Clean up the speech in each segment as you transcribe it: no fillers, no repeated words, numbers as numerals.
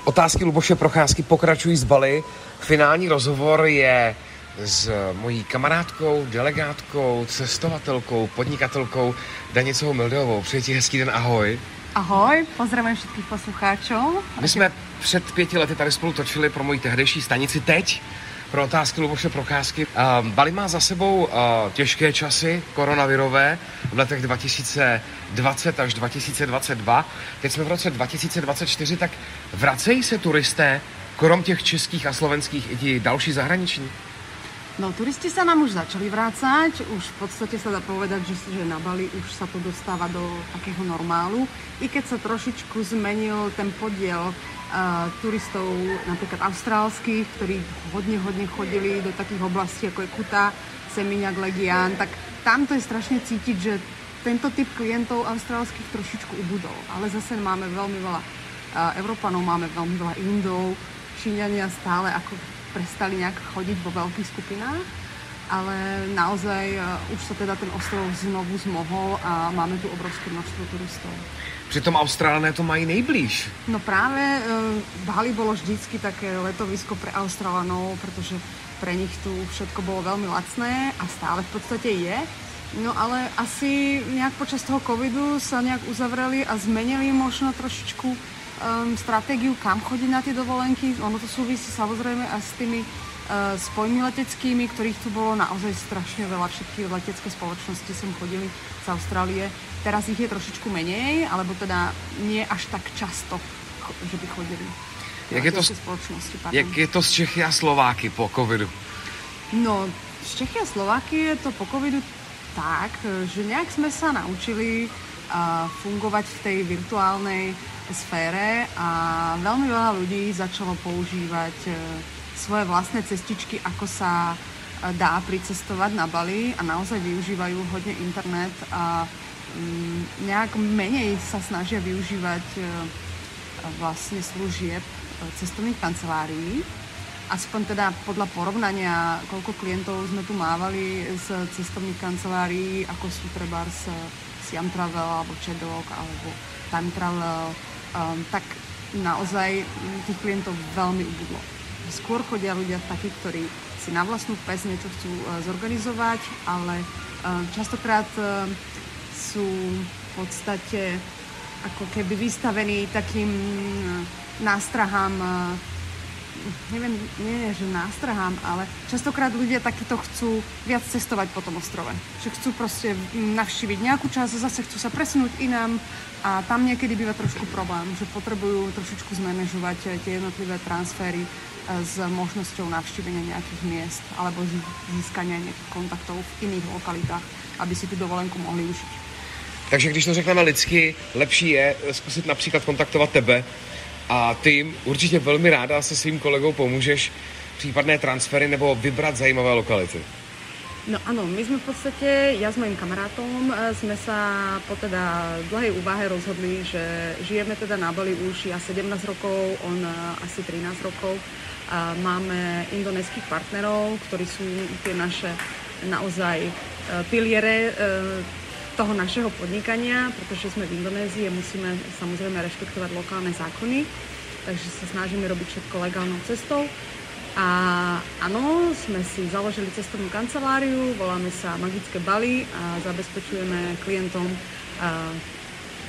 Otázky Luboše Procházky pokračují z Bali. Finální rozhovor je s mojí kamarádkou, delegátkou, cestovatelkou, podnikatelkou Danicou Mildeovou. Přeji ti hezký den, ahoj. Ahoj, pozdravujem všetkých poslucháčov. My jsme před 5 lety tady spolu točili pro moji tehdejší stanici Teď, pro otázky Luboše Procházky. Bali má za sebou těžké časy koronavirové v letech 2020 až 2022. Teď jsme v roce 2024, tak vracejí se turisté, krom těch českých a slovenských, i ti další zahraniční? No, turisti sa nám už začali vrácať, už v podstate sa dá povedať, že na Bali už sa to dostáva do takého normálu. I keď sa trošičku zmenil ten podiel turistov, napríklad austrálskych, ktorí hodne chodili do takých oblastí ako je Kuta, Seminyak, Legian, tak tamto je strašne cítiť, že tento typ klientov austrálskych trošičku ubudol. Ale zase máme veľmi veľa Európanov, máme veľmi veľa Indov, Číňania stále ako prestali nejak chodiť vo veľkých skupinách, ale naozaj už sa teda ten ostrov znovu zmohol a máme tu obrovské množstvo turistov. Přitom Australané to mají nejblíž. No práve Bali bolo vždycky také letovisko pre Australanov, pretože pre nich tu všetko bolo veľmi lacné a stále v podstate je. No ale asi nejak počas toho covidu sa nejak uzavreli a zmenili možno trošičku stratégiu, kam chodiť na tie dovolenky. Ono to súvisí samozrejme aj s tými spojmi leteckými, ktorých tu bolo naozaj strašne veľa. Všetky letecké spoločnosti sem chodili z Austrálie. Teraz ich je trošičku menej, alebo teda nie až tak často, že by chodili. Jak je to z Čechy a Slováky po covidu? No, z Čechy a Slováky je to po covidu tak, že nejak sme sa naučili fungovať v tej virtuálnej sfére a veľmi veľa ľudí začalo používať svoje vlastné cestičky, ako sa dá pricestovať na Bali a naozaj využívajú hodne internet a nejak menej sa snažia využívať vlastne služieb cestovných kancelárií. Aspoň teda podľa porovnania, koľko klientov sme tu mávali z cestovných kancelárií, ako sú trebárs Siam Travel, alebo Chedok, alebo Time Travel, tak naozaj tých klientov veľmi ubudlo. Skôr chodia ľudia takí, ktorí si na vlastnú pes niečo chcú zorganizovať, ale častokrát sú v podstate ako keby vystavení takým nástrahám, nie že nástrahám, ale častokrát ľudia takýto chcú viac cestovať po tom ostrove. Že chcú proste navštíviť nejakú časť, zase chcú sa presunúť inám a tam niekedy býva trošku problém, že potrebujú trošičku zmanéžovať tie jednotlivé transfery s možnosťou navštívenia nejakých miest alebo získania nejakých kontaktov v iných lokalitách, aby si tú dovolenku mohli užiť. Takže když to řekneme lidsky, lepší je zkusit například kontaktovat tebe a ty určitě velmi ráda se svým kolegou pomůžeš případné transfery nebo vybrat zajímavé lokality. No áno, my sme v podstate, ja s mojím kamarátom, sme sa po teda dlhej úvahe rozhodli, že žijeme teda na Bali už ja 17 rokov, on asi 13 rokov. Máme indonéskych partnerov, ktorí sú tie naše naozaj piliere toho našeho podnikania, pretože sme v Indonézii a musíme samozrejme rešpektovať lokálne zákony, takže sa snažíme robiť všetko legálnou cestou. A áno, sme si založili cestovnú kanceláriu, voláme sa Magické Bali a zabezpečujeme klientom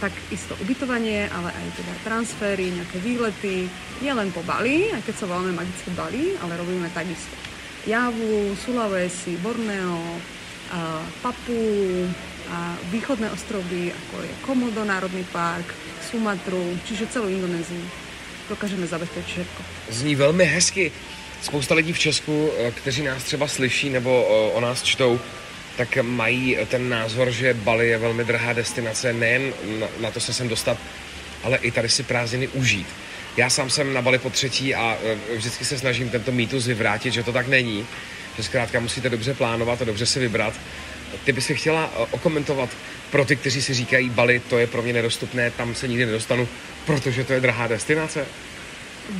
takisto ubytovanie, ale aj teda transfery, nejaké výlety, nie len po Bali, aj keď sa voláme Magické Bali, ale robíme takisto Javu, Sulawesi, Borneo, Papuu, a východné ostrovy, ako je Komodo národný park, Sumatru, čiže celú Indonéziu. Dokážeme zabezpečiť všetko. Zní velmi hezky. Spousta lidí v Česku, kteří nás třeba slyší nebo o nás čtou, tak mají ten názor, že Bali je velmi drahá destinace, nejen na to se sem dostat, ale i tady si prázdniny užít. Já sám jsem na Bali po třetí a vždycky se snažím tento mýtus vyvrátit, že to tak není, že zkrátka musíte dobře plánovat a dobře si vybrat. Ty bys si chtěla okomentovat pro ty, kteří si říkají, Bali, to je pro mě nedostupné, tam se nikdy nedostanu, protože to je drahá destinace?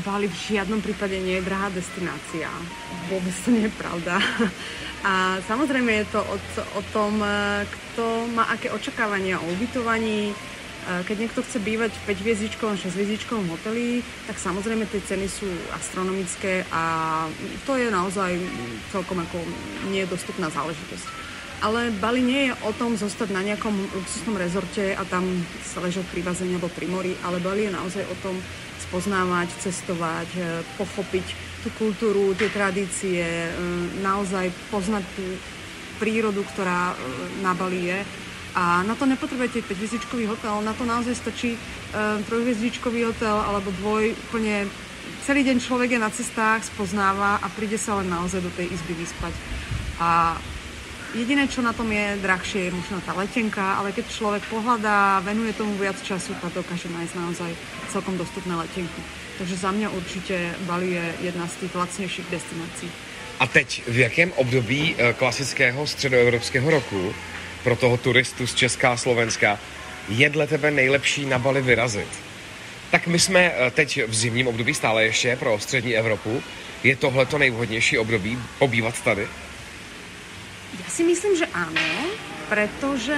Bali v žiadnom prípade nie je drahá destinácia. Vôbec to nie je pravda. A samozrejme je to o tom, kto má aké očakávania o ubytovaní, Keď niekto chce bývať v 5-hviezdičkovom, 6-hviezdičkovom hoteli, tak samozrejme tie ceny sú astronomické a to je naozaj celkom ako nedostupná záležitosť. Ale Bali nie je o tom zostať na nejakom luxusnom rezorte a tam sa ležať pri bazéne alebo pri mori, ale Bali je naozaj o tom spoznávať, cestovať, pochopiť tú kultúru, tie tradície, naozaj poznať tú prírodu, ktorá na Bali je. A na to nepotrebujete 5-hviezdičkový hotel, na to naozaj stačí 3-hviezdičkový hotel alebo úplne celý deň človek je na cestách, spoznáva a príde sa len naozaj do tej izby vyspať. A jediné, čo na tom je drahšie, je možno tá letenka, ale keď človek pohľadá, venuje tomu viac času, tak dokáže nájsť naozaj celkom dostupné letenky. Takže za mňa určite Bali je jedna z tých lacnejších destinácií. A teď, v jakém období klasického středoevropského roku pro toho turistu z Česka a Slovenska je dle tebe nejlepší na Bali vyrazit? Tak my jsme teď v zimním období stále ještě pro střední Evropu. Je tohle to nejvhodnější období pobývat tady? Ja si myslím, že áno, pretože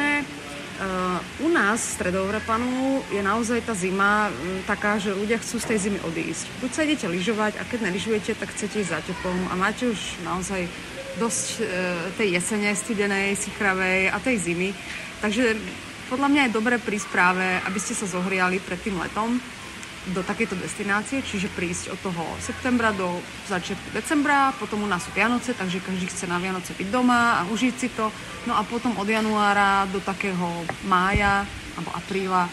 u nás, stredoeurópanov, je naozaj tá zima taká, že ľudia chcú z tej zimy odísť. Buď sa idete lyžovať a keď nelyžujete, tak chcete ísť za teplom a máte už naozaj dosť tej jesene studenej, sichravej a tej zimy. Takže podľa mňa je dobré prísť práve, aby ste sa zohriali pred tým letom do takéto destinácie, čiže prísť od toho septembra do začiatku decembra, potom u nás sú Vianoce, takže každý chce na Vianoce byť doma a užiť si to, no a potom od januára do takého mája alebo apríla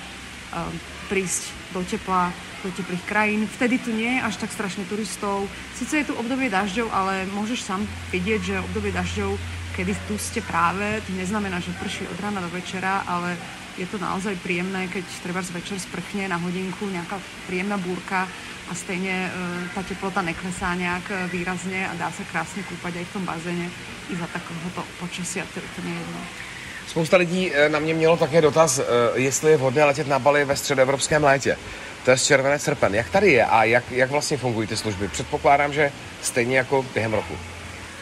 prísť do tepla, do teplých krajín. Vtedy tu nie je až tak strašne turistov. Sice je tu obdobie dažďov, ale môžeš sám vidieť, že obdobie dažďov, kedy tu ste práve, to neznamená, že prší od rána do večera, ale je to naozaj príjemné, keď trebárs večer sprchne na hodinku nejaká príjemná búrka a stejne tá teplota neklesá nejak výrazne a dá sa krásne kúpať aj v tom bazéne i za takovéhoto počasia, to je úplne jedno. Spousta lidí na mě mělo také dotaz, jestli je vhodné letět na Bali ve středoevropském létě. To je červené srpen. Jak tady je a jak vlastně fungují ty služby? Předpokládám, že stejně jako během roku.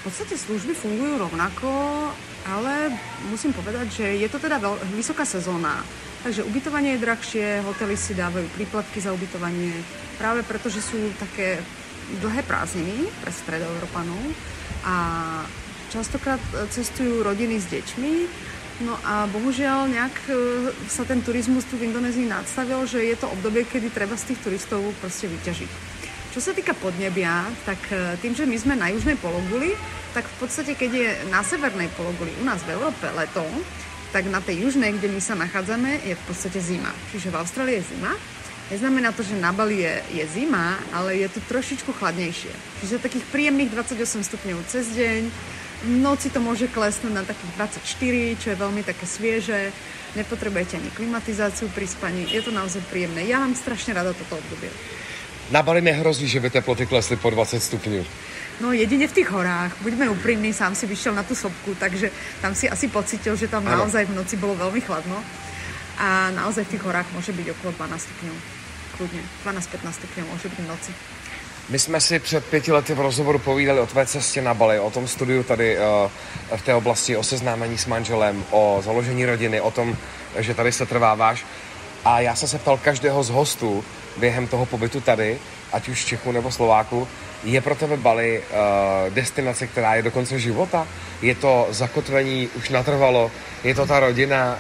V podstate služby fungujú rovnako, ale musím povedať, že je to teda vysoká sezóna. Takže ubytovanie je drahšie, hotely si dávajú príplatky za ubytovanie, práve preto, že sú také dlhé prázdniny pre stredoeurópanov a častokrát cestujú rodiny s deťmi. No a bohužiaľ nejak sa ten turizmus tu v Indonézii nadstavil, že je to obdobie, kedy treba z tých turistov proste vyťažiť. Čo sa týka podnebia, tak tým, že my sme na južnej pologuli, tak v podstate, keď je na severnej pologuli u nás v Európe leto, tak na tej južnej, kde my sa nachádzame, je v podstate zima. Čiže v Austrálii je zima. Neznamená to, že na Bali je zima, ale je tu trošičku chladnejšie. Čiže takých príjemných 28 stupňov cez deň. V noci to môže klesnúť na takých 24, čo je veľmi také svieže. Nepotrebujete ani klimatizáciu pri spaní. Je to naozaj príjemné. Ja mám strašne rada toto obdobie. Na Bali nehrozí, že by teploty klesly po 20 stupňů. No jedine v tých horách. Buďme úprimní, sám si vyšiel na tú sopku, takže tam si asi pocítil, že tam naozaj v noci bolo veľmi chladno. A naozaj v tých horách môže byť okolo 12 stupňov. Kľudne, 12-15 stupňov môže byť v noci. My jsme si před 5 lety v rozhovoru povídali o tvé cestě na Bali, o tom studiu tady v té oblasti, o seznámení s manželem, o založení rodiny, o tom, že tady se trváváš. A já jsem se ptal každého z hostů během toho pobytu tady, ať už Čechu nebo Slováku, je pro tebe Bali destinace, která je do konce života? Je to zakotvení už natrvalo? Je to ta rodina?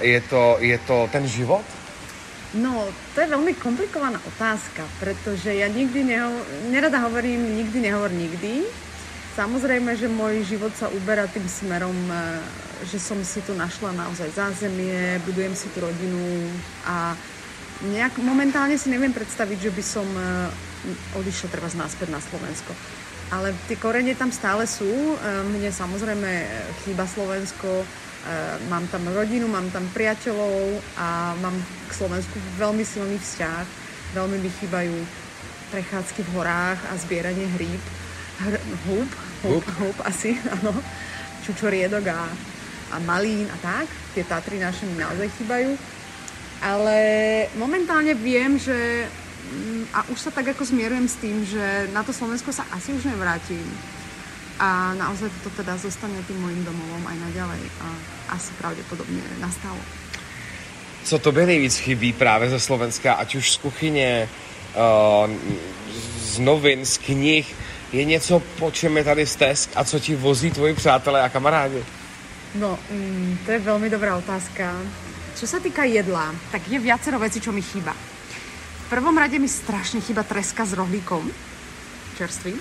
Je to ten život? No, to je veľmi komplikovaná otázka, pretože ja nerada hovorím nikdy, nehovor nikdy. Samozrejme, že môj život sa uberá tým smerom, že som si tu našla naozaj zázemie, budujem si tú rodinu a nejak momentálne si neviem predstaviť, že by som odišla treba naspäť na Slovensko. Ale tie korene tam stále sú. Mne samozrejme chýba Slovensko, mám tam rodinu, mám tam priateľov a mám k Slovensku veľmi silný vzťah. Veľmi mi chýbajú prechádzky v horách a zbieranie hríb. Húb asi, áno. Čučoriedok a malín a tak. Tie Tatry naše mi naozaj chýbajú. Ale momentálne viem, že a už sa tak ako zmierujem s tým, že na to Slovensko sa asi už nevrátim. A naozaj to teda zostane tým môjim domovom aj naďalej. A asi pravdepodobne nastalo. co tobě nejvíc chybí právě ze Slovenska, ať už z kuchyně, z novin, z knih, je něco, po čem je tady stesk a co ti vozí tvoji přátelé a kamarádi? No, to je veľmi dobrá otázka. Čo sa týka jedla, tak je viacero vecí, čo mi chýba. V prvom rade mi strašne chýba treska s rohlíkom, čerstvý.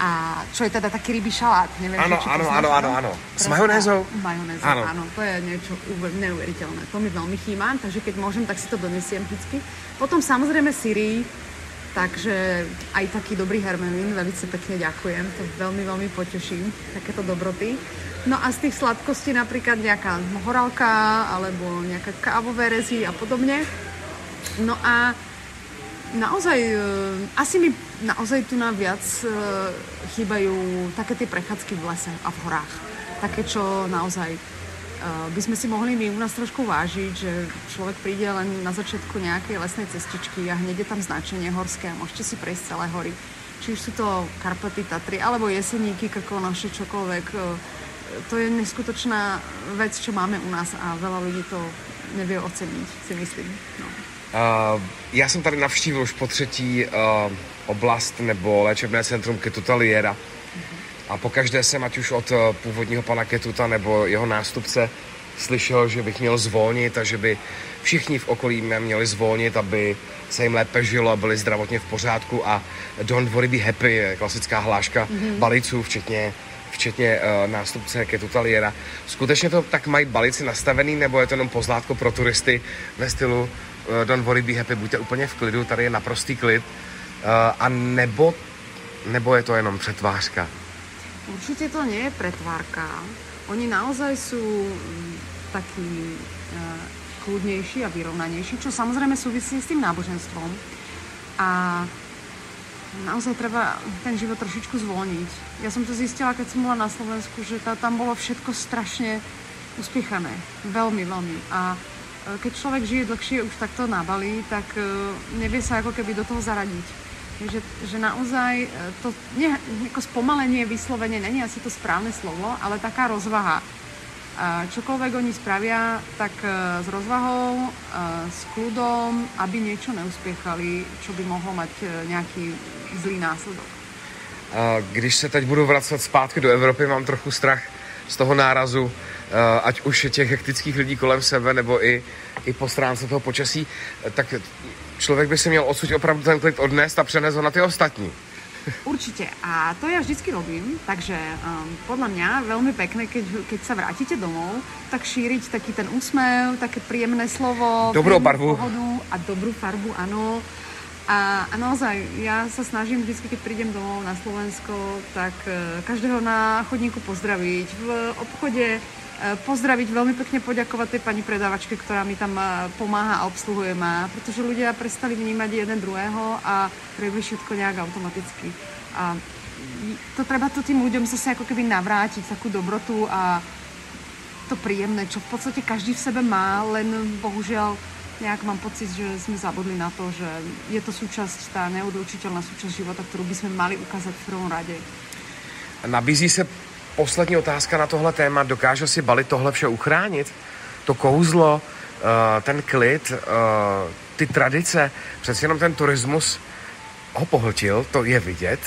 A čo je teda taký rybí šalát. Neviem, Áno. S majonézou? Majonézou, áno. To je niečo neuveriteľné. To mi veľmi chýba, takže keď môžem, tak si to donesiem vždycky. Potom samozrejme syry, takže aj taký dobrý hermelín, veľmi pekne ďakujem. To veľmi, veľmi poteším, takéto dobroty. No a z tých sladkostí napríklad nejaká horálka, alebo nejaké kávové rezy a podobne. No a naozaj, asi mi naozaj tu na viac chýbajú také tie prechádzky v lese a v horách. Také, čo naozaj by sme si mohli my u nás trošku vážiť, že človek príde len na začiatku nejakej lesnej cestičky a hneď je tam značenie horské a môžete si prejsť celé hory. Či už sú to Karpaty, Tatry, alebo Jeseníky, Krkonoše, čokoľvek. To je neskutočná vec, čo máme u nás a veľa ľudí to nevie oceniť, si myslím. No. Já jsem tady navštívil už po třetí oblast nebo léčebné centrum Ketuta Liera. A pokaždé jsem, ať už od původního pana Ketuta nebo jeho nástupce, slyšel, že bych měl zvolnit a že by všichni v okolí měli zvolnit, aby se jim lépe žilo a byli zdravotně v pořádku. A Don't worry, be happy je klasická hláška Baliců, včetně nástupce Ketuta Liera. Skutečně to tak mají Balici nastavený, nebo je to jenom pozlátko pro turisty ve stylu Don't worry, be happy, buďte úplně v klidu, tady je naprostý klid, a nebo je to jenom přetvářka? Určite to nie je pretvárka. Oni naozaj sú takí kľudnejší a vyrovnanejší, čo samozrejme súvisí s tým náboženstvom. A naozaj treba ten život trošičku zvolniť. Ja som to zistila, keď som bola na Slovensku, že tam bolo všetko strašne uspiechané. Veľmi, veľmi. A keď človek žije dlhšie už takto na Bali, tak nevie sa ako keby do toho zaradiť. Že naozaj to ako spomalenie, vyslovene, není asi to správne slovo, ale taká rozvaha. Čokoľvek oni spravia, tak s rozvahou, s kľudom, aby niečo neuspiechali, čo by mohlo mať nejaký zlý následok. Když se teď budu vracet zpátky do Evropy, mám trochu strach z toho nárazu, ať už těch hektických lidí kolem sebe, nebo i po stránce toho počasí, tak člověk by si měl odsud opravdu ten klid odnést a přenést ho na ty ostatní. Určite. A to ja vždycky robím, takže podľa mňa veľmi pekné, keď sa vrátite domov, tak šíriť taký ten úsmev, také príjemné slovo, dobrú barvu, pohodu a dobrú farbu, áno. A naozaj, ja sa snažím vždycky, keď prídem domov na Slovensko, tak každého na chodníku pozdraviť, v obchode pozdraviť, veľmi pekne poďakovať tej pani predávačke, ktorá mi tam pomáha a obsluhuje ma, pretože ľudia prestali vnímať jeden druhého a robí všetko nejak automaticky. A to treba to tým ľuďom zase ako keby navrátiť, takú dobrotu a to príjemné, čo v podstate každý v sebe má, len bohužiaľ nejak mám pocit, že sme zabudli na to, že je to súčasť, tá neodlučiteľná súčasť života, ktorú by sme mali ukázať v prvom rade. Nabízí se poslední otázka na tohle téma. Dokáže si Bali tohle vše uchránit? To kouzlo, ten klid, ty tradice, přeci jenom ten turismus ho pohltil, to je vidět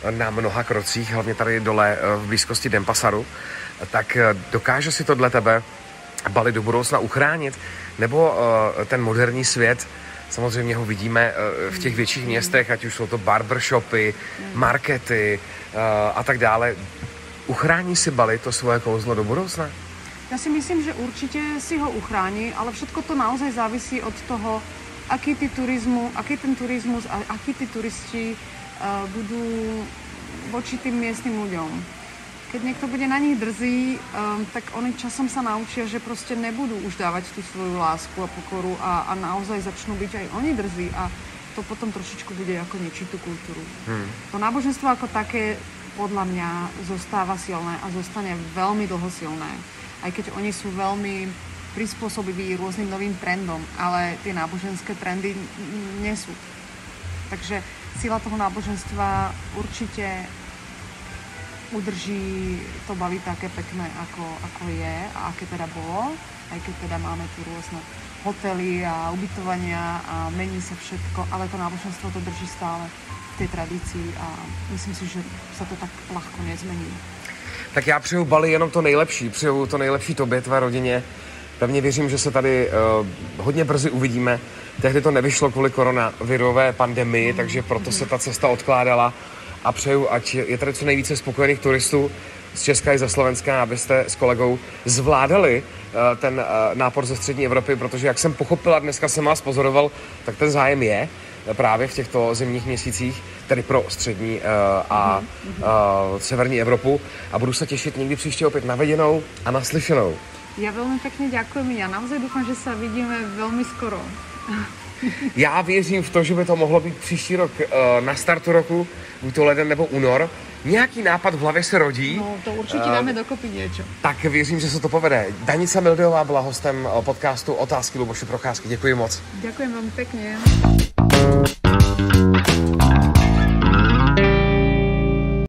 na mnoha krocích, hlavně tady dole v blízkosti Denpasaru. Tak dokáže si to dle tebe Bali do budoucna uchránit? Nebo ten moderní svět, samozřejmě ho vidíme v těch větších městech, ať už jsou to barbershopy, markety a tak dále. Uchrání si Bali to svoje kouzlo do budoucna? Ja si myslím, že určite si ho uchráni, ale všetko to naozaj závisí od toho, aký ten turizmus a akí tí turisti budú voči tým miestnym ľuďom. Keď niekto bude na nich drzý, tak oni časom sa naučia, že proste nebudú už dávať tú svoju lásku a pokoru a naozaj začnú byť aj oni drzí a to potom trošičku bude ako ničiť tú kultúru. To náboženstvo ako také podľa mňa zostáva silné a zostane veľmi dlho silné. Aj keď oni sú veľmi prispôsobiví rôznym novým trendom, ale tie náboženské trendy nie sú. Takže sila toho náboženstva určite udrží to Bali také pekné, ako je a aké teda bolo, aj keď teda máme tu rôzne hotely a ubytovania a mení sa všetko, ale to náboženstvo to drží stále v tej tradícii a myslím si, že sa to tak ľahko nezmení. Tak já přeju Bali jenom to nejlepší, přeju to nejlepší tobě, tvé rodině. Pevně věřím, že se tady hodně brzy uvidíme. Tehdy to nevyšlo kvůli koronavirové pandemii, takže proto se ta cesta odkládala a přeju, ať je tady co nejvíce spokojených turistů z Česka i ze Slovenska, abyste s kolegou zvládali ten nápor ze střední Evropy, protože jak jsem pochopil a dneska jsem vás pozoroval, tak ten zájem je právě v těchto zimních měsících, tedy pro střední a severní Evropu a budu se těšit někdy příště opět na viděnou a naslyšenou. Ja veľmi pekne ďakujem. Ja naozaj dúfam, že sa vidíme veľmi skoro. Já věřím v to, že by to mohlo být příští rok na startu roku, buď to leden nebo únor. Nějaký nápad v hlavě se rodí. No, to určitě dáme dokopy niečo. Tak věřím, že se to povede. Danica Mildeová byla hostem podcastu Otázky Luboše Procházky. Děkuji moc. Ďakujem veľmi pekne.